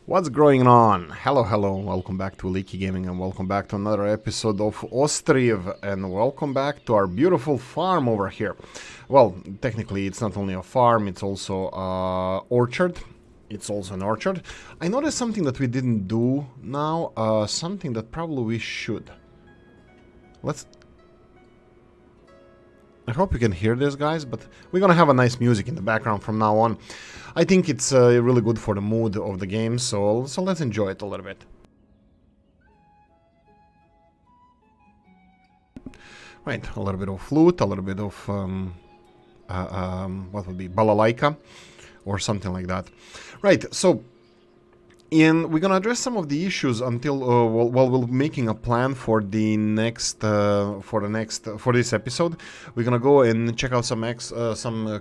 What's going on? Hello, welcome back to Oolykee Gaming and welcome back to another episode of Ostriv and welcome back to our beautiful farm over here. Well, technically it's not only a farm, it's also an orchard. It's also an orchard. I noticed something that we didn't do now, something that probably we should. I hope you can hear this, guys, but we're gonna have a nice music in the background from now on. I think it's really good for the mood of the game, so let's enjoy it a little bit. Right, a little bit of flute, a little bit of what would be balalaika or something like that. Right, so we're gonna address some of the issues until while we're making a plan for the next for this episode. We're gonna go and check out some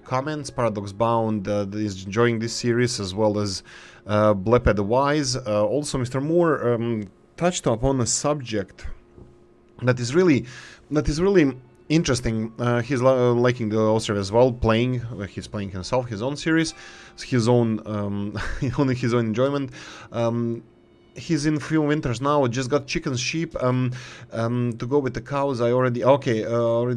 comments. Paradox Bound is enjoying this series, as well as Bleped the Wise. Also, Mr. Moore touched upon a subject that is really interesting. He's liking the Ostriv as well, playing. He's playing himself, his own series, his own his own enjoyment. He's in few winters now. Just got chickens, sheep. To go with the cows, I already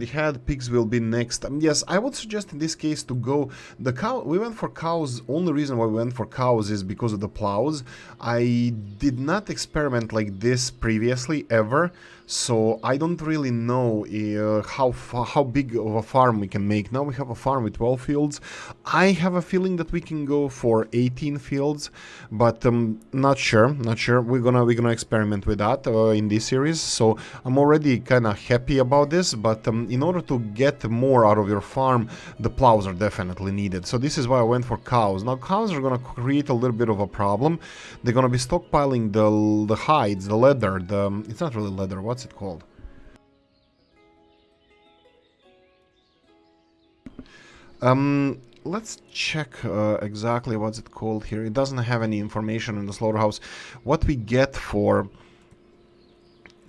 had. Pigs will be next. Yes, I would suggest in this case to go the cow. We went for cows. Only reason why we went for cows is because of the plows. I did not experiment like this previously ever, so I don't really know how big of a farm we can make. Now we have a farm with 12 fields. I have a feeling that we can go for 18 fields, but not sure. We're gonna experiment with that in this series. So I'm already kind of happy about this, but in order to get more out of your farm, the plows are definitely needed. So this is why I went for cows. Now cows are gonna create a little bit of a problem. They're gonna be stockpiling the hides, the leather. It's not really leather. What's it called? Let's check exactly what's it called here. It doesn't have any information in the slaughterhouse. What we get for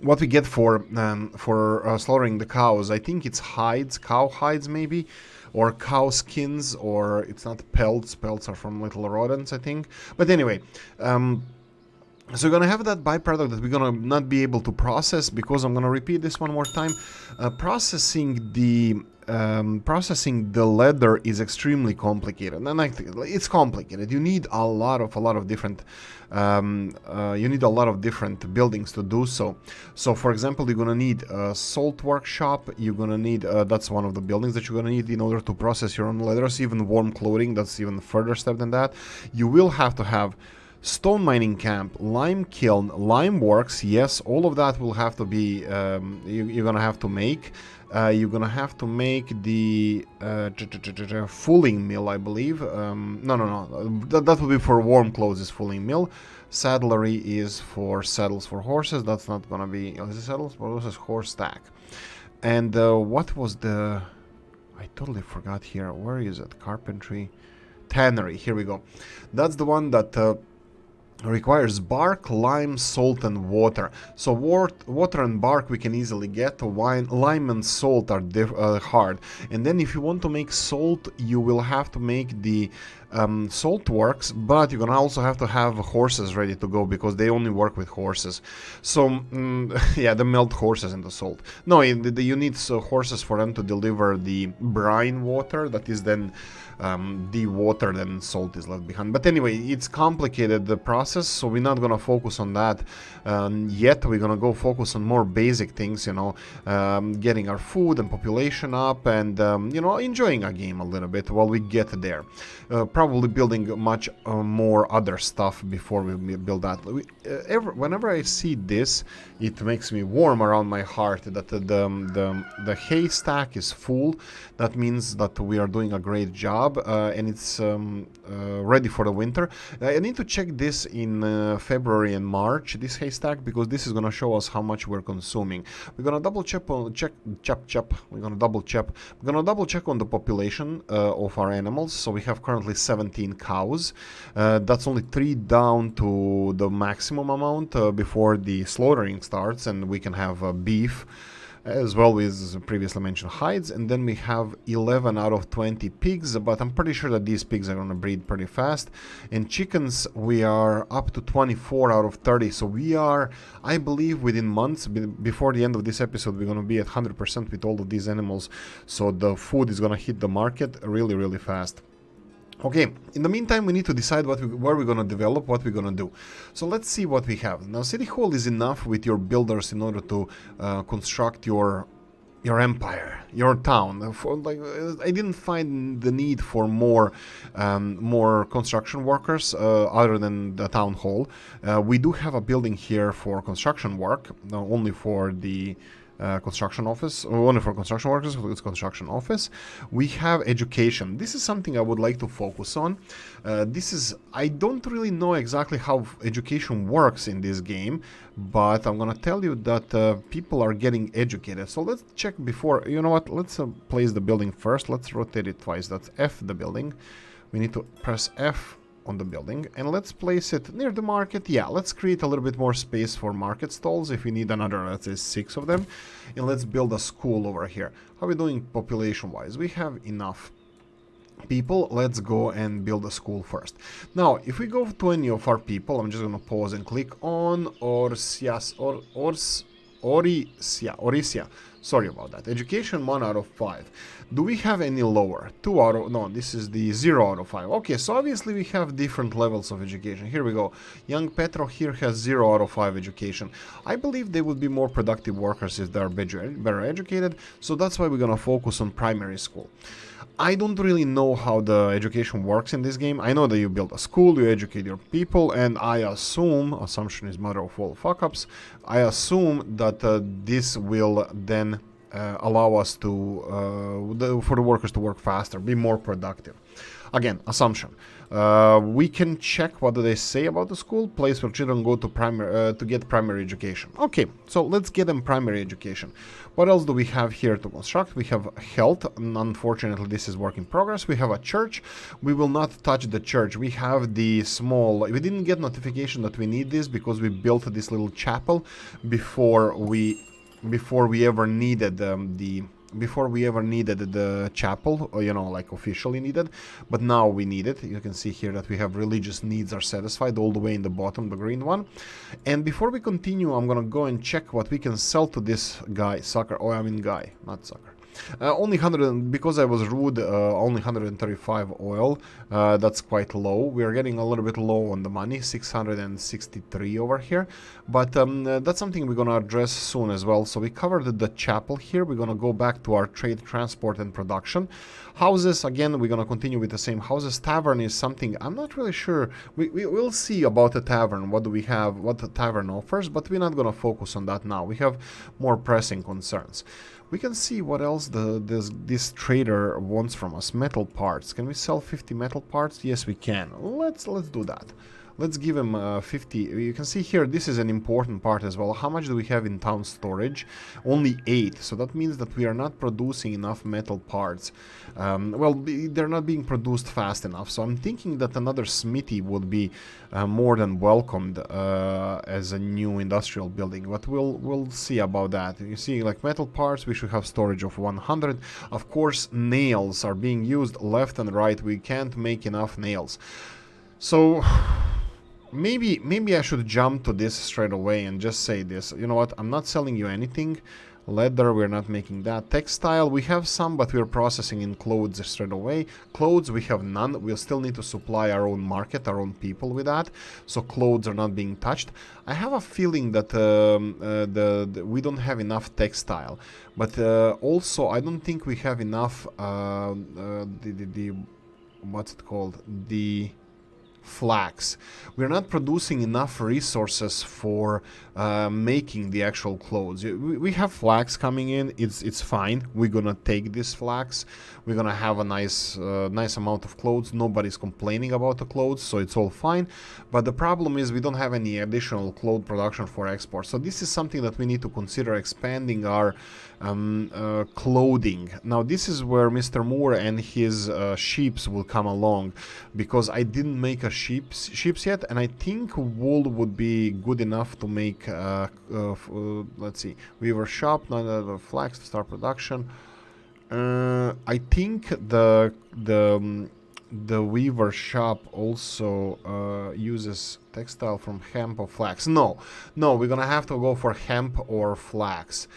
slaughtering the cows? I think it's hides, cow hides maybe, or cow skins, or it's not pelts. Pelts are from little rodents, I think. But anyway. So we're gonna have that byproduct that we're gonna not be able to process, because I'm gonna repeat this one more time. Processing the leather is extremely complicated, and it's complicated. You need a lot of different buildings to do so. So for example, you're gonna need a salt workshop. You're gonna need that's one of the buildings that you're gonna need in order to process your own leathers. Even warm clothing, that's even further step than that. You will have to have stone mining camp, lime kiln, lime works. Yes, all of that will have to be you're gonna have to make. You're gonna have to make the fulling mill, I believe. No. That will be for warm clothes. Is fulling mill. Saddlery is for saddles for horses. That's not gonna be. Is it saddles for horses? Horse stack. And what was the? I totally forgot here. Where is it? Carpentry, tannery. Here we go. That's the one that. Requires bark, lime, salt and water. So water and bark we can easily get. Lime and salt are hard. And then if you want to make salt, you will have to make the salt works, but you're gonna also have to have horses ready to go, because they only work with horses. So yeah, the melt horses in the salt. No, you need horses for them to deliver the brine water that is then dewatered and salt is left behind. But anyway, it's complicated, the process, so we're not gonna focus on that yet. We're gonna go focus on more basic things, you know, getting our food and population up, and you know, enjoying our game a little bit while we get there. Probably building much more other stuff before we build that. Whenever I see this, it makes me warm around my heart that the haystack is full. That means that we are doing a great job, and it's ready for the winter. I need to check this in February and March, this haystack, because this is going to show us how much we're consuming. We're going to double check on the population of our animals. So we have currently 17 cows. That's only 3 down to the maximum amount before the slaughtering starts, and we can have beef. as well as previously mentioned hides, and then we have 11 out of 20 pigs, but I'm pretty sure that these pigs are going to breed pretty fast. And chickens, we are up to 24 out of 30, so we are, I believe, within months, before the end of this episode, we're going to be at 100% with all of these animals, so the food is going to hit the market really, really fast. Okay, in the meantime, we need to decide where we're going to develop, what we're going to do. So let's see what we have. Now, City Hall is enough with your builders in order to construct your empire, your town. I didn't find the need for more construction workers other than the town hall. We do have a building here for construction work, only for the construction office, only for construction workers. It's construction office. We have education. This is something I would like to focus on. I don't really know exactly how education works in this game, but I'm gonna tell you that people are getting educated. So let's check before, you know what, let's place the building first. Let's rotate it twice. That's F, the building. We need to press F on the building, and let's place it near the market. Yeah, let's create a little bit more space for market stalls if we need another, let's say 6 of them, and let's build a school over here. How are we doing population wise? We have enough people. Let's go and build a school first. Now, if we go to any of our people, I'm just gonna pause and click on Orisia. Sorry about that. Education 1 out of 5. Do we have any lower? 2 out of... No, this is the 0 out of 5. Okay, so obviously we have different levels of education. Here we go. Young Petro here has 0 out of 5 education. I believe they would be more productive workers if they're better educated, so that's why we're gonna focus on primary school. I don't really know how the education works in this game. I know that you build a school, you educate your people, and I assume, assumption is mother of all fuck-ups, I assume that this will then allow us to, for the workers to work faster, be more productive. Again, assumption. We can check what do they say about the school. Place where children go to to get primary education. Okay, so let's get them primary education. What else do we have here to construct? We have health. Unfortunately, this is work in progress. We have a church. We will not touch the church. We have the small... We didn't get notification that we need this because we built this little chapel before we ever needed the chapel, or, you know, like officially needed, but now we need it. You can see here that we have religious needs are satisfied all the way in the bottom, the green one. And before we continue, I'm gonna go and check what we can sell to this guy, sucker. Oh, I mean guy, not sucker. Only 100, because I was rude, only 135 oil. That's quite low. We're getting a little bit low on the money, 663 over here. But that's something we're gonna address soon as well. So we covered the chapel here. We're gonna go back to our trade, transport, and production. Houses, again, we're gonna continue with the same houses. Tavern is something I'm not really sure. We'll see about the tavern. What do we have? What the tavern offers? But we're not gonna focus on that now. We have more pressing concerns. We can see what else this trader wants from us. Metal parts. Can we sell 50 metal parts? Yes, we can. Let's do that. Let's give him 50. You can see here, this is an important part as well. How much do we have in town storage? Only 8. So that means that we are not producing enough metal parts. Well, they're not being produced fast enough. So I'm thinking that another smithy would be more than welcomed as a new industrial building. But we'll see about that. You see, like metal parts, we should have storage of 100. Of course, nails are being used left and right. We can't make enough nails. So... Maybe I should jump to this straight away and just say this. You know what? I'm not selling you anything. Leather, we're not making that. Textile, we have some, but we're processing in clothes straight away. Clothes, we have none. We'll still need to supply our own market, our own people with that. So clothes are not being touched. I have a feeling that we don't have enough textile. But also, I don't think we have enough, what's it called? The... flax. We're not producing enough resources for making the actual clothes. We have flax coming in. It's fine. We're gonna take this flax. We're gonna have a nice amount of clothes. Nobody's complaining about the clothes, so it's all fine. But the problem is we don't have any additional cloth production for export. So this is something that we need to consider, expanding our clothing. Now this is where Mr. Moore and his sheeps will come along, because I didn't make a sheeps yet, and I think wool would be good enough to make. Let's see, weaver shop, not flax to start production. I think the weaver shop also uses textile from hemp or flax. No, we're gonna have to go for hemp or flax.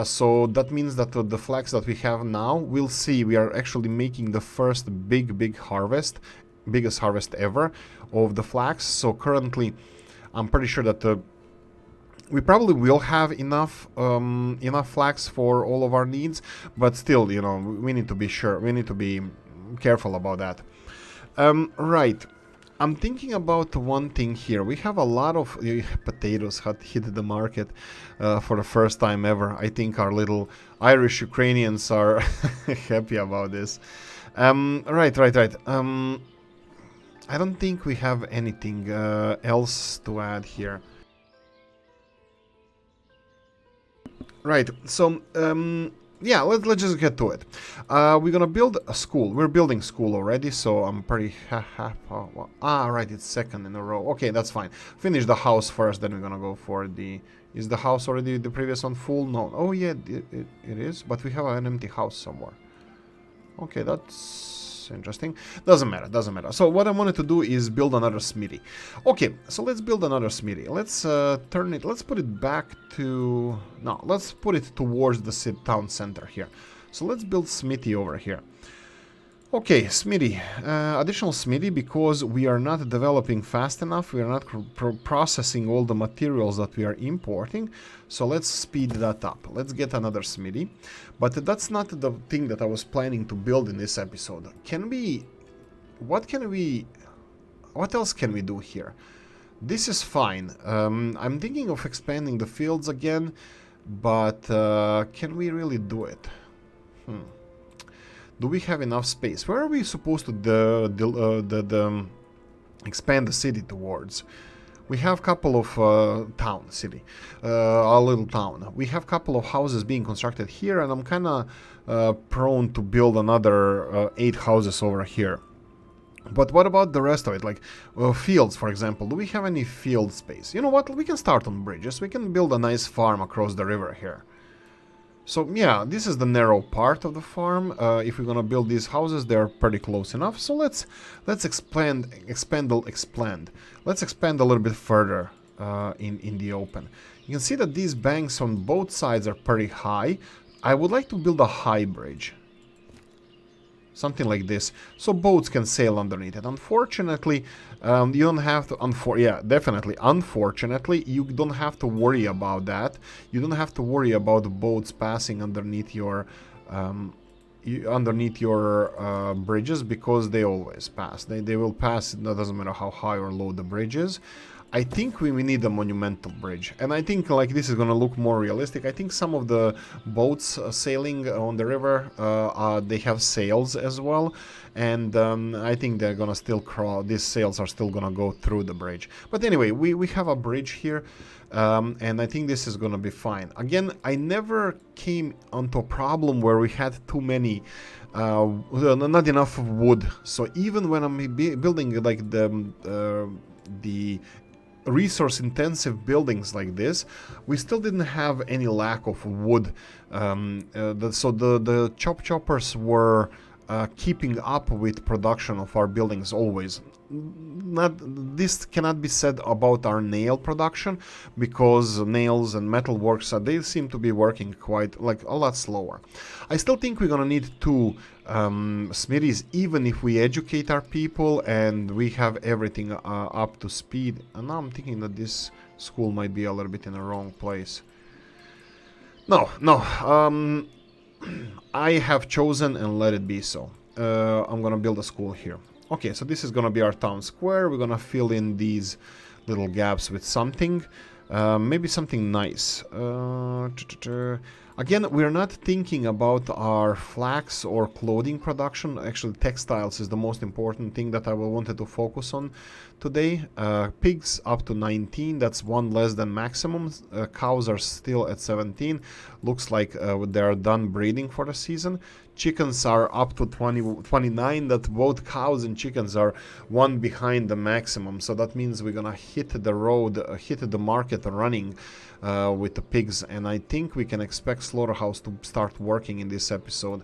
So that means that the flax that we have now, we'll see, we are actually making the first big harvest, biggest harvest ever of the flax. So currently, I'm pretty sure that we probably will have enough flax for all of our needs, but still, you know, we need to be sure, we need to be careful about that. Right. I'm thinking about one thing here. We have a lot of potatoes had hit the market for the first time ever. I think our little Irish Ukrainians are happy about this. Right. I don't think we have anything else to add here. Right, so yeah, let's just get to it. We're gonna build a school. We're building school already, so I'm pretty right, it's second in a row. Okay, that's fine. Finish the house first, then we're gonna go for the... Is the house already the previous one full? No. Oh yeah, it is, but we have an empty house somewhere. Okay, that's interesting. Doesn't matter. So what I wanted to do is build another smithy. Okay, so let's build another smithy. Let's let's put it back to... No, let's put it towards the town center here. So let's build smithy over here. Okay, smithy. Additional smithy, because we are not developing fast enough. We are not processing all the materials that we are importing. So let's speed that up. Let's get another smithy. But that's not the thing that I was planning to build in this episode. What else can we do here? This is fine. I'm thinking of expanding the fields again, but can we really do it? Do we have enough space? Where are we supposed to expand the city towards? We have a couple of a little town. We have a couple of houses being constructed here, and I'm kind of prone to build another 8 houses over here. But what about the rest of it? Like fields, for example. Do we have any field space? You know what? We can start on bridges. We can build a nice farm across the river here. So yeah, this is the narrow part of the farm. If we're gonna build these houses, they're pretty close enough. So let's expand. Let's expand a little bit further in the open. You can see that these banks on both sides are pretty high. I would like to build a high bridge. Something like this, so boats can sail underneath it. Unfortunately, you don't have to... Unfortunately, you don't have to worry about that. You don't have to worry about the boats passing underneath your bridges, because they always pass. They will pass. It doesn't matter how high or low the bridge is. I think we need a monumental bridge, and I think like this is gonna look more realistic. I think some of the boats sailing on the river, they have sails as well, and I think they're gonna still crawl. These sails are still gonna go through the bridge. But anyway, we have a bridge here, and I think this is gonna be fine. Again, I never came onto a problem where we had too many, not enough wood. So even when I'm building like the resource intensive buildings like this, we still didn't have any lack of wood. So the choppers were keeping up with production of our buildings always. This cannot be said about our nail production, because nails and metalworks, they seem to be working quite like a lot slower. I still think we're gonna need 2 smithies, even if we educate our people and we have everything up to speed. And now I'm thinking that this school might be a little bit in the wrong place. No, I have chosen, and let it be so. I'm gonna build a school here. Okay, so this is gonna be our town square. We're gonna fill in these little gaps with something, maybe something nice. Again, we're not thinking about our flax or clothing production. Actually, textiles is the most important thing that I wanted to focus on today. Pigs up to 19, that's 1 less than maximum. Cows are still at 17. Looks like they are done breeding for the season. chickens are up to 29, that both cows and chickens are one behind the maximum. So that means we're gonna hit the road, hit the market running with the pigs. And I think we can expect slaughterhouse to start working in this episode.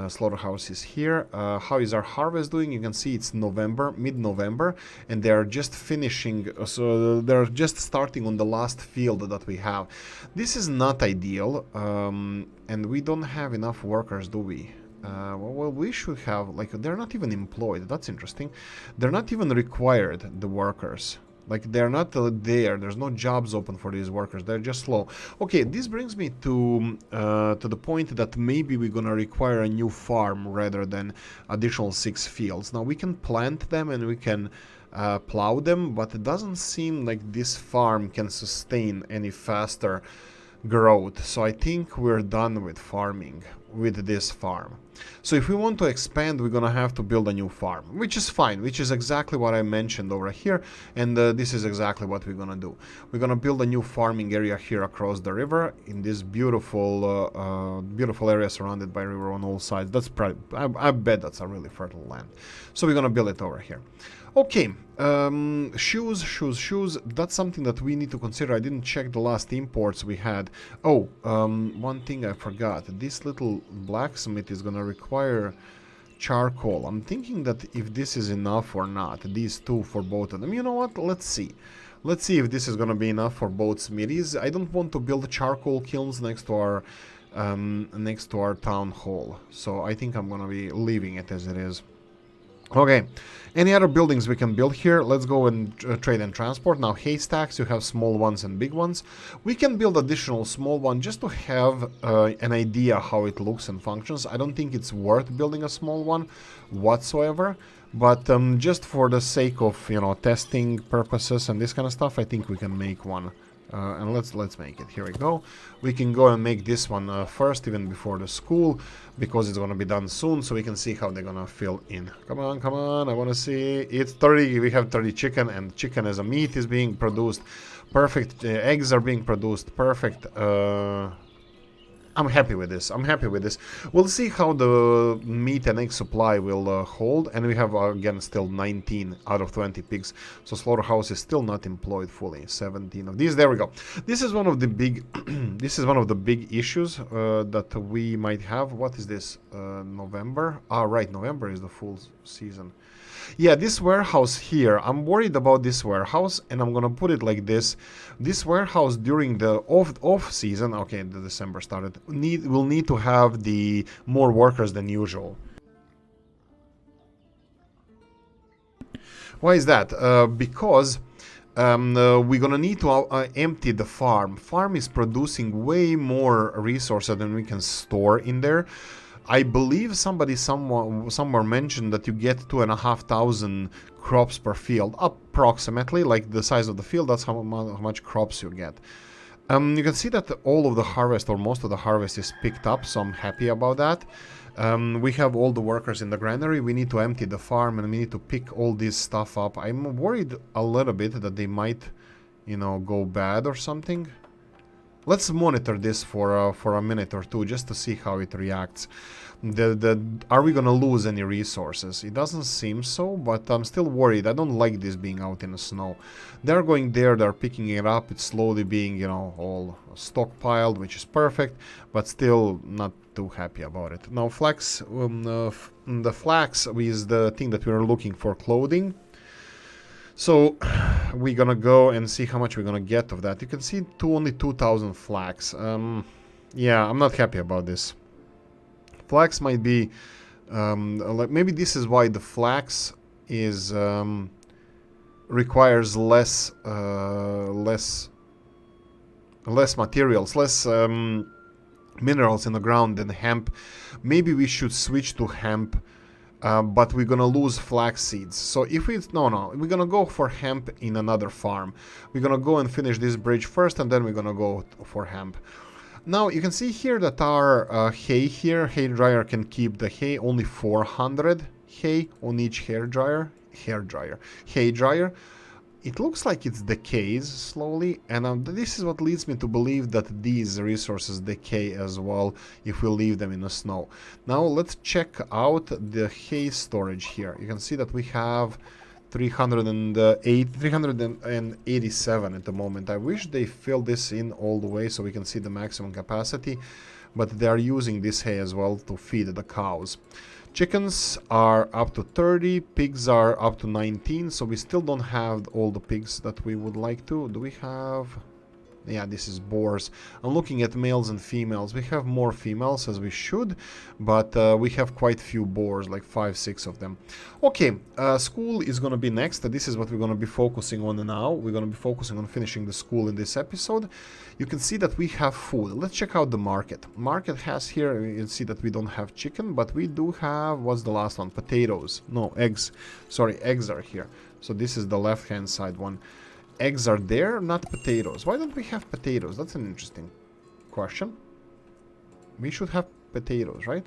Slaughterhouse is here. How is our harvest doing? You can see it's November, mid-November, and they are just finishing, so they're just starting on the last field that we have. This is not ideal, and we don't have enough workers, do we? Well, we should have, like, they're not even employed. That's interesting. They're not even required, the workers. Like, they're not there. There's no jobs open for these workers. They're just slow. Okay, this brings me to the point that maybe we're gonna require a new farm rather than additional 6 fields. Now, we can plant them and we can plow them, but it doesn't seem like this farm can sustain any faster growth. So I think we're done with farming with this farm. So if we want to expand, we're gonna have to build a new farm, which is fine, which is exactly what I mentioned over here, and this is exactly what we're gonna do. We're gonna build a new farming area here across the river in this beautiful beautiful area surrounded by river on all sides. That's probably, I bet that's a really fertile land. So we're gonna build it over here. Okay, shoes, that's something that we need to consider. I didn't check the last imports we had. Oh, one thing I forgot. This little blacksmith is gonna require charcoal. I'm thinking that if this is enough or not, these two for both of them. You know what, let's see. Let's see if this is gonna be enough for both smithies. I don't want to build charcoal kilns next to our town hall. So I think I'm gonna be leaving it as it is. Okay, any other buildings we can build here? Let's go and trade and transport. Now, haystacks, you have small ones and big ones. We can build additional small one just to have an idea how it looks and functions. I don't think it's worth building a small one whatsoever, but just for the sake of, you know, testing purposes and this kind of stuff, I think we can make one. And let's make it. Here we go. We can go and make this one first, even before the school, because it's gonna be done soon, so we can see how they're gonna fill in. Come on, come on! I wanna see. It's 30. We have 30 chicken, and chicken as a meat is being produced. Perfect. Eggs are being produced. Perfect. I'm happy with this. I'm happy with this. We'll see how the meat and egg supply will hold, and we have again still 19 out of 20 pigs. So slaughterhouse is still not employed fully. 17 of these. There we go. This is one of the big. This is one of the big issues that we might have. What is this? November. Ah, right. November is the full season. Yeah, this warehouse here, I'm worried about this warehouse, and I'm gonna put it like this. This warehouse during the off season, okay, the December started, will need to have the more workers than usual. Why is that? Because we're gonna need to empty the farm. Farm is producing way more resources than we can store in there. I believe somebody somewhere mentioned that you get 2,500 crops per field, approximately, like the size of the field. That's how much crops you get. You can see that all of the harvest, or most of the harvest, is picked up, so I'm happy about that. We have all the workers in the granary. We need to empty the farm, and we need to pick all this stuff up. I'm worried a little bit that they might, you know, go bad or something. Let's monitor this for a minute or two just to see how it reacts. Are we gonna lose any resources? It doesn't seem so, but I'm still worried. I don't like this being out in the snow. They're going there, they're picking it up. It's slowly being, you know, all stockpiled, which is perfect, but still not too happy about it. Now, flax, the flax is the thing that we're looking for clothing. So we're gonna go and see how much we're gonna get of that. You can see only 2,000 flax. Yeah, I'm not happy about this. Flax might be like, maybe this is why the flax is requires less materials, less minerals in the ground than hemp. Maybe we should switch to hemp. But we're gonna lose flax seeds. So if we we're gonna go for hemp in another farm. We're gonna go and finish this bridge first, and then we're gonna go for hemp. Now you can see here that our hay dryer can keep the hay, only 400 hay on each hay dryer. It looks like it's decays slowly, and this is what leads me to believe that these resources decay as well if we leave them in the snow. Now let's check out the hay storage here. You can see that we have 387 at the moment. I wish they fill this in all the way so we can see the maximum capacity, but they are using this hay as well to feed the cows. Chickens are up to 30, pigs are up to 19, so we still don't have all the pigs that we would like to. Do we have... Yeah, this is boars. I'm looking at males and females. We have more females as we should, but we have quite few boars, like 5-6 of them. Okay, school is gonna be next. This is what we're gonna be focusing on now. We're gonna be focusing on finishing the school in this episode. You can see that we have food. Let's check out the market. Market has here, you can see that we don't have chicken, but we do have, what's the last one? Potatoes. No, eggs. Sorry, eggs are here. So this is the left-hand side one. Eggs are there, not potatoes. Why don't we have potatoes? That's an interesting question. We should have potatoes, right?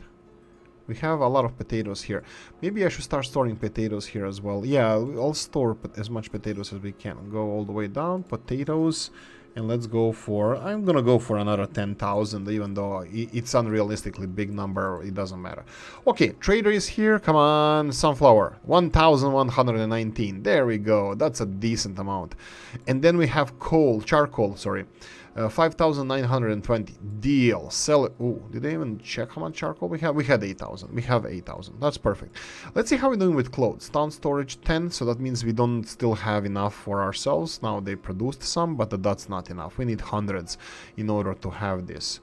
We have a lot of potatoes here. Maybe I should start storing potatoes here as well. Yeah, I'll store as much potatoes as we can. Go all the way down, potatoes, and let's go for... I'm gonna go for another 10,000, even though it's unrealistically big number, it doesn't matter. Okay, trader is here, come on, sunflower, 1,119, there we go, that's a decent amount. And then we have coal, charcoal, sorry, 5,920, deal, sell it. Oh, did I even check how much charcoal we have? We had 8,000, we have 8,000, that's perfect. Let's see how we're doing with clothes. Town storage 10, so that means we don't still have enough for ourselves. Now they produced some, but that's not enough. We need hundreds in order to have this.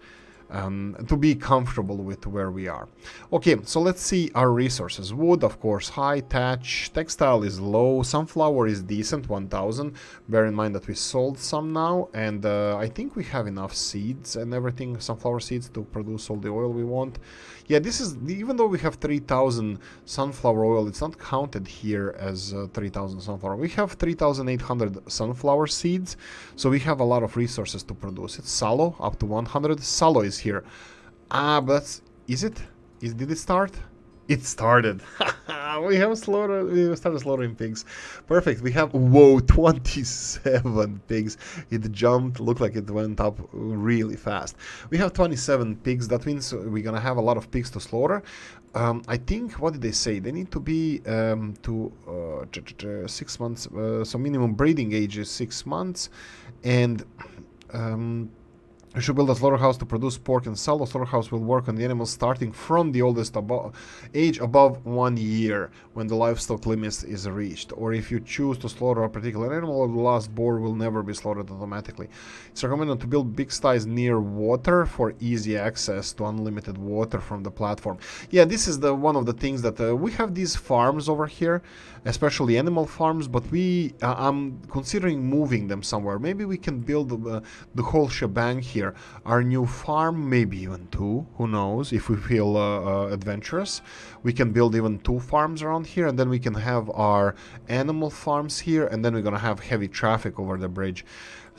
To be comfortable with where we are. Okay, so let's see our resources. Wood, of course, high. Thatch, textile is low. Sunflower is decent, 1,000. Bear in mind that we sold some now, and I think we have enough seeds and everything, sunflower seeds, to produce all the oil we want. Yeah, this is, even though we have 3,000 sunflower oil, it's not counted here as 3,000 sunflower. We have 3,800 sunflower seeds, so we have a lot of resources to produce. It's sallow, up to 100. Sallow is here. But that's... Is it? Did it start? It started. We have slaughtered. We started slaughtering pigs. Perfect. We have, whoa, 27 pigs. It jumped. Looked like it went up really fast. We have 27 pigs. That means we're gonna have a lot of pigs to slaughter. I think, what did they say? They need to be 6 months. So minimum breeding age is 6 months, and we should build a slaughterhouse to produce pork and sell. The slaughterhouse will work on the animals starting from the oldest age above 1 year, when the livestock limit is reached. Or if you choose to slaughter a particular animal, the last boar will never be slaughtered automatically. It's recommended to build big sties near water for easy access to unlimited water from the platform. Yeah, this is one of the things that we have these farms over here, especially animal farms, but I'm considering moving them somewhere. Maybe we can build the whole shebang here. Our new farm, maybe even 2, who knows, if we feel adventurous. We can build even 2 farms around here, and then we can have our animal farms here, and then we're gonna have heavy traffic over the bridge.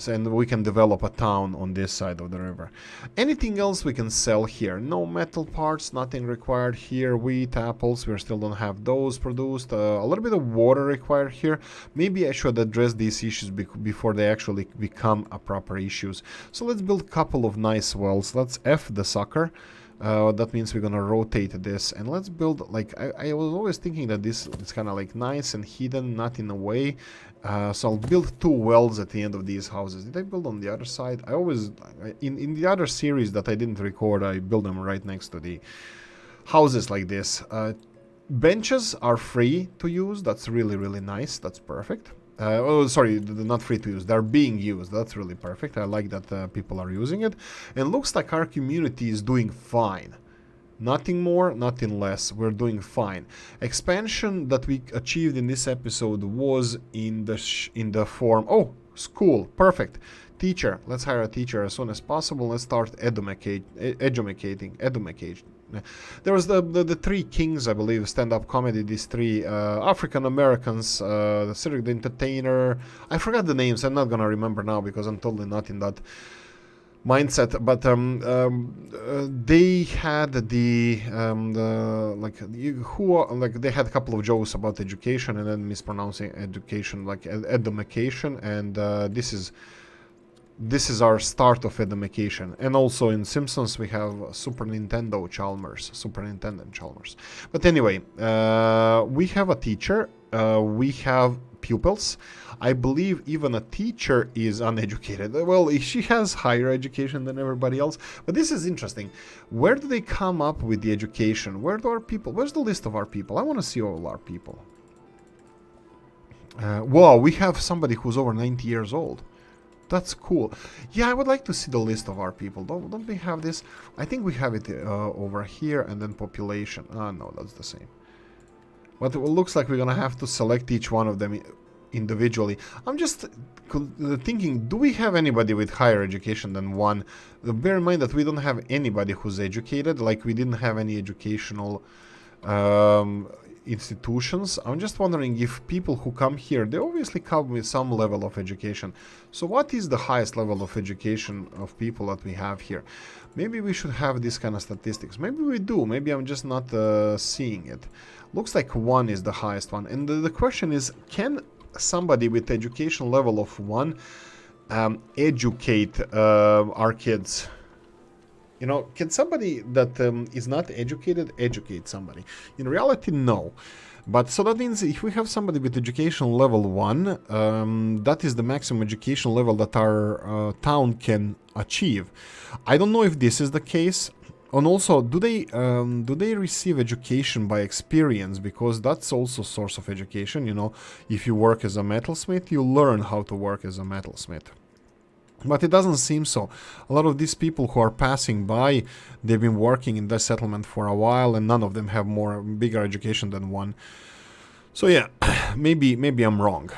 So, and we can develop a town on this side of the river. Anything else we can sell here? No metal parts, nothing required here. Wheat, apples, we still don't have those produced. A little bit of water required here. Maybe I should address these issues before they actually become a proper issues. So let's build a couple of nice wells. Let's F the sucker. That means we're gonna rotate this, and let's build, like, I was always thinking that this is kind of like nice and hidden, not in a way. So I'll build 2 wells at the end of these houses. Did I build on the other side? I always, in the other series that I didn't record, I build them right next to the houses like this. Benches are free to use. That's really, really nice. That's perfect. Oh, sorry, not free to use. They're being used. That's really perfect. I like that people are using it. And looks like our community is doing fine. Nothing more, nothing less. We're doing fine. Expansion that we achieved in this episode was in the form... Oh, school. Perfect. Teacher. Let's hire a teacher as soon as possible. Let's start educating. There was the 3 kings, I believe, stand-up comedy, these 3 African Americans, Cedric the Entertainer. I forgot the names, I'm not gonna remember now because I'm totally not in that mindset, but they had they had a couple of jokes about education and then mispronouncing education, like education, and this is our start of education. And also in Simpsons we have Super Nintendo Chalmers, Superintendent Chalmers. But anyway, we have a teacher, we have pupils. I believe even a teacher is uneducated. Well, she has higher education than everybody else, but this is interesting. Where do they come up with the education? Where do our people, where's the list of our people? I want to see all our people. Wow, we have somebody who's over 90 years old. That's cool. Yeah, I would like to see the list of our people. Don't we have this? I think we have it over here, and then population. No, that's the same. But it looks like we're gonna have to select each one of them individually. I'm just thinking, do we have anybody with higher education than one? Bear in mind that we don't have anybody who's educated, like we didn't have any educational institutions. I'm just wondering if people who come here, they obviously come with some level of education. So what is the highest level of education of people that we have here? Maybe we should have this kind of statistics. Maybe we do. Maybe I'm just not seeing it. Looks like 1 is the highest one. And the question is, can somebody with education level of 1 educate our kids? You know, can somebody that is not educated educate somebody? In reality, no. But so that means if we have somebody with education level 1, that is the maximum education level that our town can achieve. I don't know if this is the case. And also, do they receive education by experience? Because that's also a source of education. You know, if you work as a metalsmith, you learn how to work as a metalsmith. But it doesn't seem so. A lot of these people who are passing by, they've been working in this settlement for a while, and none of them have bigger education than 1. So yeah, maybe I'm wrong.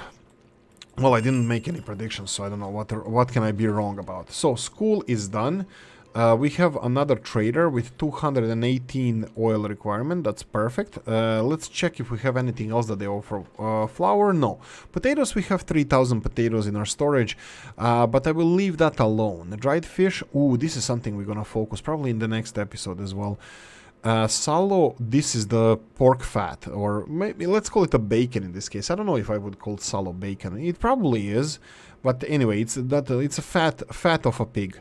Well, I didn't make any predictions, so I don't know what can I be wrong about. So school is done. We have another trader with 218 oil requirement. That's perfect. Let's check if we have anything else that they offer. Flour? No. Potatoes, we have 3,000 potatoes in our storage, but I will leave that alone. Dried fish? Ooh, this is something we're gonna focus probably in the next episode as well. Sallow, this is the pork fat, or maybe let's call it a bacon in this case. I don't know if I would call sallow bacon. It probably is, but anyway, it's a fat of a pig.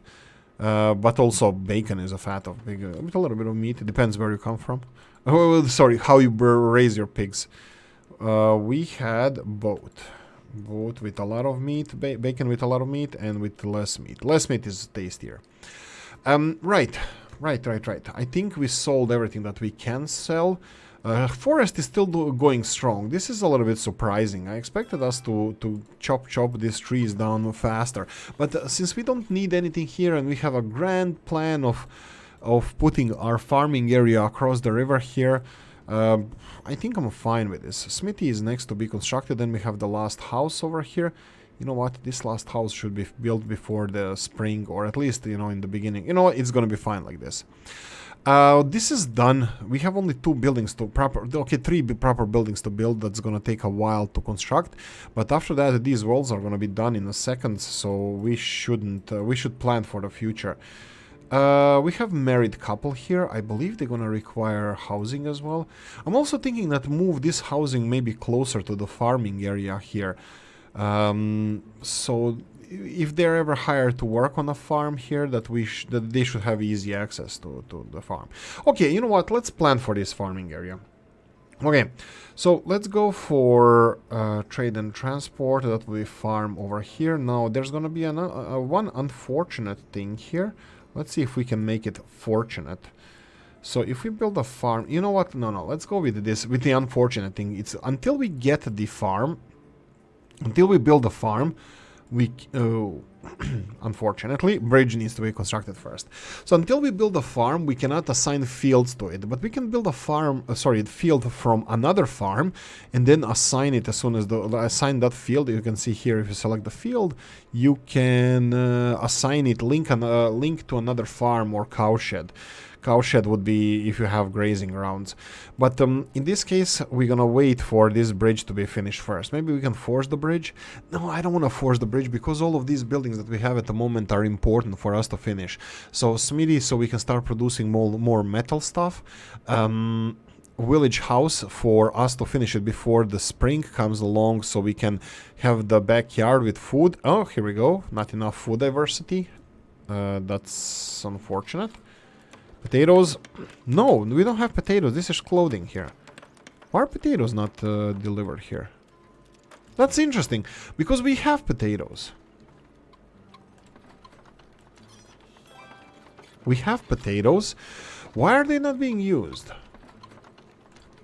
But also bacon is a fat of pig, with a little bit of meat. It depends where you come from. Oh, sorry, how you raise your pigs. We had both with a lot of meat, bacon with a lot of meat, and with less meat. Less meat is tastier. Right. I think we sold everything that we can sell. Forest is still going strong. This is a little bit surprising. I expected us to chop these trees down faster. But since we don't need anything here and we have a grand plan of putting our farming area across the river here, I think I'm fine with this. Smithy is next to be constructed. Then we have the last house over here. You know what? This last house should be built before the spring, or at least, you know, in the beginning. You know what? It's going to be fine like this. This is done. We have only 2 buildings to 3 proper buildings to build. That's gonna take a while to construct, but after that these walls are gonna be done in a second, so we should plan for the future. We have married couple here. I believe they're gonna require housing as well. I'm also thinking that move this housing maybe closer to the farming area here, so if they're ever hired to work on a farm here, that they should have easy access to the farm. Okay, you know what? Let's plan for this farming area. Okay, so let's go for trade and transport. That will be farm over here. Now, there's going to be one unfortunate thing here. Let's see if we can make it fortunate. So if we build a farm, you know what? No, let's go with this, with the unfortunate thing. It's until we get the farm, until we build a farm, unfortunately, bridge needs to be constructed first. So until we build a farm, we cannot assign fields to it, but we can build a field from another farm, and then assign it as soon as assign that field. You can see here, if you select the field, you can assign it link to another farm or cowshed. Cowshed would be if you have grazing grounds. But in this case, we're gonna wait for this bridge to be finished first. Maybe we can force the bridge. No, I don't want to force the bridge because all of these buildings that we have at the moment are important for us to finish. So smithy, so we can start producing more metal stuff. Village house for us to finish it before the spring comes along, so we can have the backyard with food. Oh, here we go. Not enough food diversity. That's unfortunate. Potatoes. No, we don't have potatoes. This is clothing here. Why are potatoes not delivered here? That's interesting, because we have potatoes. We have potatoes. Why are they not being used?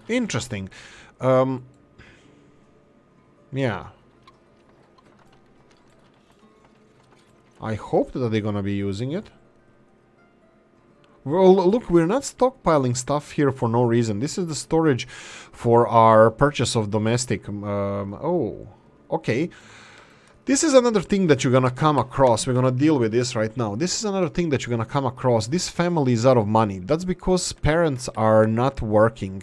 Interesting. Yeah. I hope that they're gonna be using it. Well, look, we're not stockpiling stuff here for no reason. This is the storage for our purchase of domestic. Oh, okay. This is another thing that you're gonna come across. We're gonna deal with this right now. This is another thing that you're gonna come across. This family is out of money. That's because parents are not working.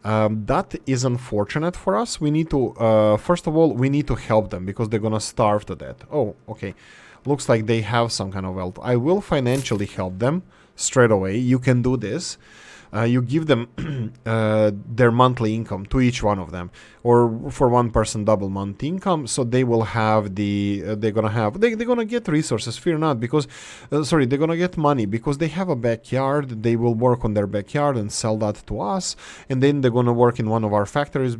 That is unfortunate for us. We need to, first of all, we need to help them because they're gonna starve to death. Oh, okay. Looks like they have some kind of wealth. I will financially help them straight away. You can do this. You give them their monthly income to each one of them, or for one person double month income, so they will have they're gonna get resources, fear not, because they're gonna get money because they have a backyard. They will work on their backyard and sell that to us, and then they're gonna work in one of our factories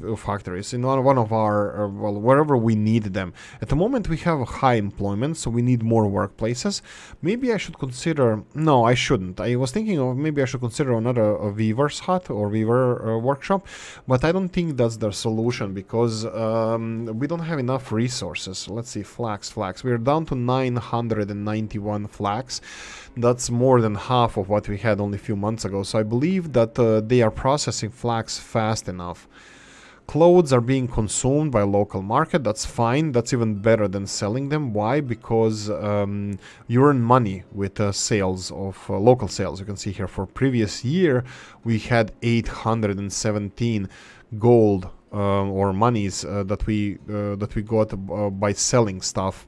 in one of our well, wherever we need them. At the moment we have high employment, so we need more workplaces. Maybe I should consider, no, I shouldn't. I was thinking of maybe I should consider another weaver's hut or weaver workshop, but I don't think that's the solution because we don't have enough resources. Let's see, flax. We're down to 991 flax. That's more than half of what we had only a few months ago, so I believe that they are processing flax fast enough. Clothes are being consumed by local market. That's fine. That's even better than selling them. Why? Because you earn money with sales of local sales. You can see here for previous year we had 817 gold or monies that we got by selling stuff.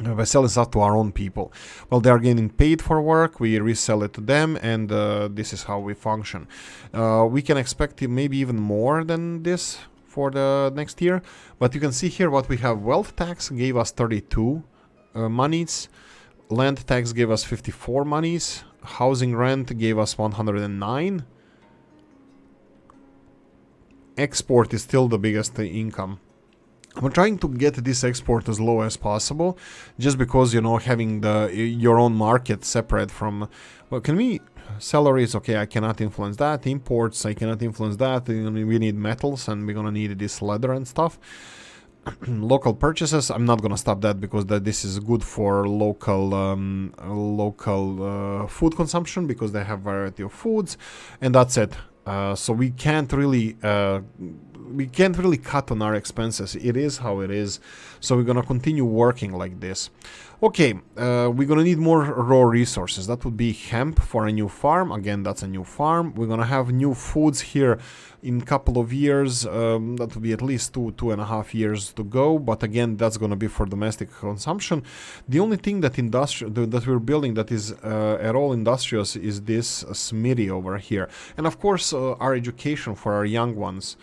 By selling stuff to our own people. Well, they are getting paid for work, we resell it to them, and this is how we function. We can expect maybe even more than this for the next year, but you can see here what we have. Wealth tax gave us 32 monies, land tax gave us 54 monies, housing rent gave us 109. Export is still the biggest income. I'm trying to get this export as low as possible, just because, you know, having your own market separate from, well, can we, salaries, okay, I cannot influence that, imports, I cannot influence that, we need metals, and we're gonna need this leather and stuff. Local purchases, I'm not gonna stop that because this is good for local food consumption, because they have variety of foods, and that's it. So we can't really cut on our expenses. It is how it is. So we're gonna continue working like this. Okay, we're gonna need more raw resources. That would be hemp for a new farm. Again, that's a new farm. We're gonna have new foods here in a couple of years. That will be at least 2.5 years to go. But again, that's gonna be for domestic consumption. The only thing that that we're building that is at all industrious is this smithy over here, and of course our education for our young ones.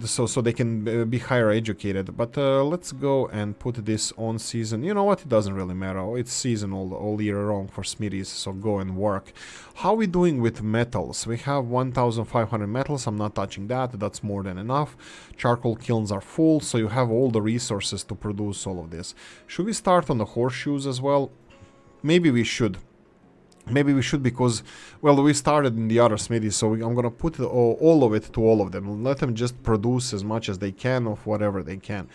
So they can be higher educated. But let's go and put this on season. You know what, it doesn't really matter, it's seasonal all year round for smithies, so go and work. How are we doing with metals? We have 1,500 metals. I'm not touching that, that's more than enough. Charcoal kilns are full, so you have all the resources to produce all of this. Should we start on the horseshoes as well? Maybe we should. Maybe we should, because, well, we started in the other smithies, so I'm gonna put all of it to all of them. Let them just produce as much as they can of whatever they can.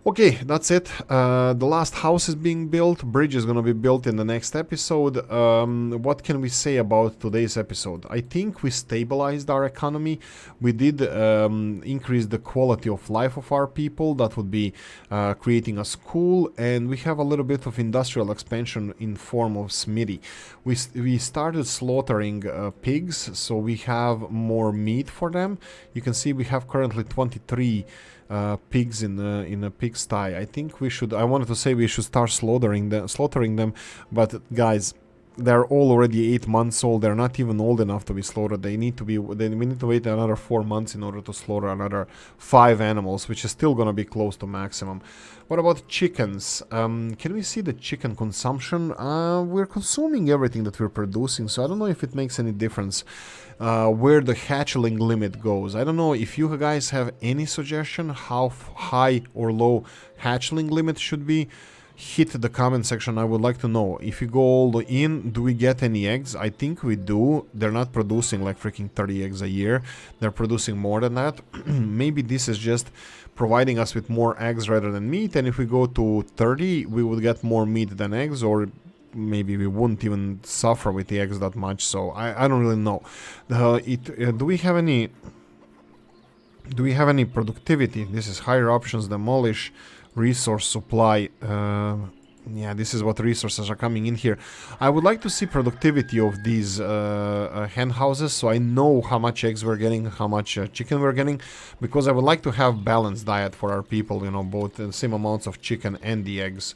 Okay, that's it. The last house is being built. Bridge is going to be built in the next episode. What can we say about today's episode? I think we stabilized our economy. We did increase the quality of life of our people. That would be creating a school, and we have a little bit of industrial expansion in form of smithy. We started slaughtering pigs, so we have more meat for them. You can see we have currently 23 pigs in a pigsty. I think we should. I wanted to say we should start slaughtering them, but guys, they're all already 8 months old. They're not even old enough to be slaughtered. We need to wait another 4 months in order to slaughter another 5 animals, which is still gonna be close to maximum. What about chickens? Can we see the chicken consumption? We're consuming everything that we're producing, so I don't know if it makes any difference where the hatchling limit goes. I don't know if you guys have any suggestion how high or low hatchling limit should be. Hit the comment section. I would like to know. If you go all in, do we get any eggs? I think we do. They're not producing like freaking 30 eggs a year. They're producing more than that. Maybe this is just providing us with more eggs rather than meat, and if we go to 30, we would get more meat than eggs, or maybe we wouldn't even suffer with the eggs that much. So I don't really know. Do we have any productivity? This is higher options, demolish, resource supply. Yeah, this is what resources are coming in here. I would like to see productivity of these hen houses, so I know how much eggs we're getting, how much chicken we're getting, because I would like to have balanced diet for our people, you know, both the same amounts of chicken and the eggs.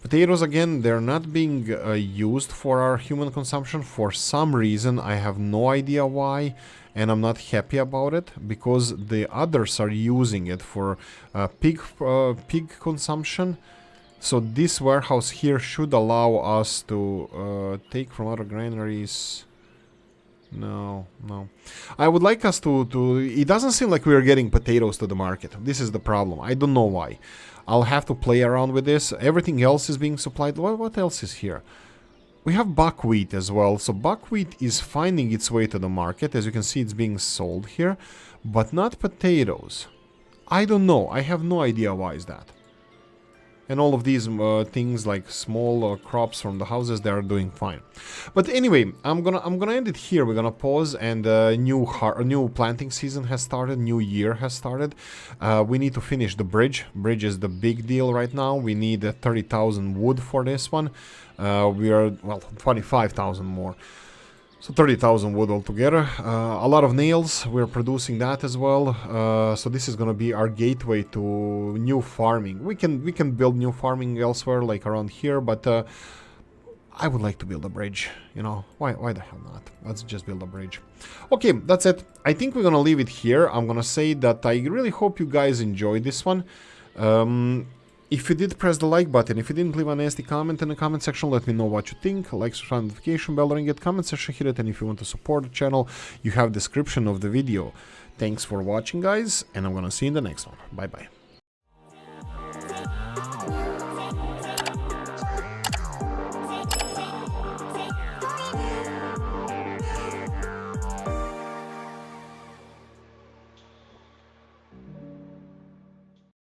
Potatoes, again, they're not being used for our human consumption for some reason. I have no idea why, and I'm not happy about it, because the others are using it for pig consumption. So this warehouse here should allow us to take from other granaries. No. I would like us to... It doesn't seem like we're getting potatoes to the market. This is the problem. I don't know why. I'll have to play around with this. Everything else is being supplied. What else is here? We have buckwheat as well. So buckwheat is finding its way to the market. As you can see, it's being sold here. But not potatoes. I don't know. I have no idea why is that. And all of these things like small crops from the houses, they are doing fine. But anyway, I'm gonna end it here. We're gonna pause, and new planting season has started. New year has started. We need to finish the bridge. Bridge is the big deal right now. We need 30,000 wood for this one. We are, well, 25,000 more. So 30,000 wood altogether. A lot of nails, we're producing that as well. So this is gonna be our gateway to new farming. We can build new farming elsewhere, like around here, but I would like to build a bridge. You know, why the hell not? Let's just build a bridge. Okay, that's it. I think we're gonna leave it here. I'm gonna say that I really hope you guys enjoyed this one. If you did, press the like button. If you didn't, leave a nasty comment in the comment section. Let me know what you think. Like, subscribe, notification bell, ring it, comment section, hit it. And if you want to support the channel, you have description of the video. Thanks for watching, guys, and I'm gonna see you in the next one. Bye bye.